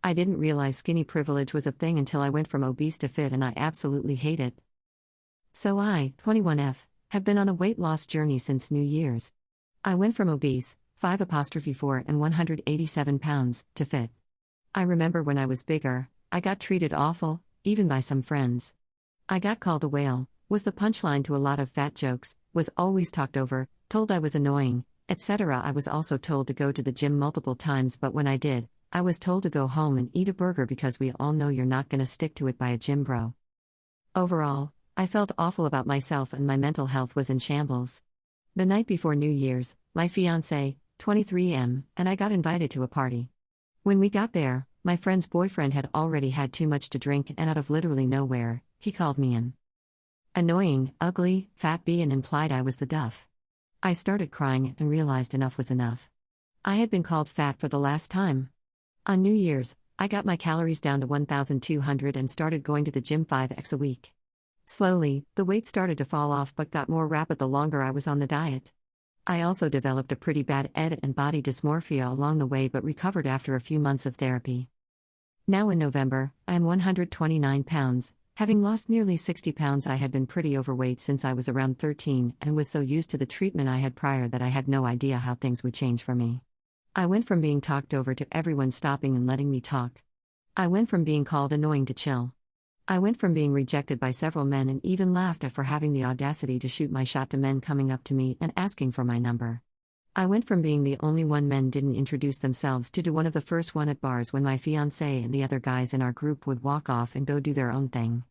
I didn't realize skinny privilege was a thing until I went from obese to fit, and I absolutely hate it. So I, 21F, have been on a weight loss journey since New Year's. I went from obese, 5'4" and 187 pounds, to fit. I remember when I was bigger, I got treated awful, even by some friends. I got called a whale, was the punchline to a lot of fat jokes, was always talked over, told I was annoying, etc. I was also told to go to the gym multiple times, but when I did, I was told to go home and eat a burger because we all know you're not gonna stick to it by a gym bro. Overall, I felt awful about myself and my mental health was in shambles. The night before New Year's, my fiancé, 23M, and I got invited to a party. When we got there, my friend's boyfriend had already had too much to drink, and out of literally nowhere, he called me an annoying, ugly, fat bee and implied I was the duff. I started crying and realized enough was enough. I had been called fat for the last time. On New Year's, I got my calories down to 1,200 and started going to the gym 5x a week. Slowly, the weight started to fall off but got more rapid the longer I was on the diet. I also developed a pretty bad ED and body dysmorphia along the way but recovered after a few months of therapy. Now in November, I am 129 pounds. Having lost nearly 60 pounds, I had been pretty overweight since I was around 13 and was so used to the treatment I had prior that I had no idea how things would change for me. I went from being talked over to everyone stopping and letting me talk. I went from being called annoying to chill. I went from being rejected by several men and even laughed at for having the audacity to shoot my shot to men coming up to me and asking for my number. I went from being the only one men didn't introduce themselves to one of the first one at bars when my fiancé and the other guys in our group would walk off and go do their own thing.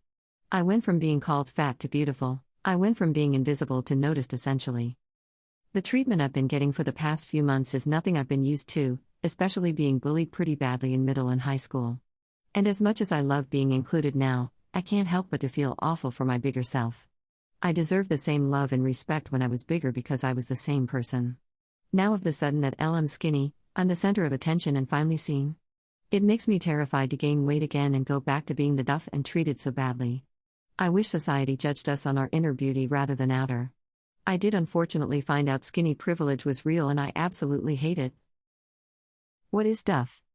I went from being called fat to beautiful. I went from being invisible to noticed essentially. The treatment I've been getting for the past few months is nothing I've been used to, especially being bullied pretty badly in middle and high school. And as much as I love being included now, I can't help but to feel awful for my bigger self. I deserve the same love and respect when I was bigger because I was the same person. Now of the sudden that I'm skinny, I'm the center of attention and finally seen. It makes me terrified to gain weight again and go back to being the duff and treated so badly. I wish society judged us on our inner beauty rather than outer. I did unfortunately find out skinny privilege was real and I absolutely hate it. What is duff?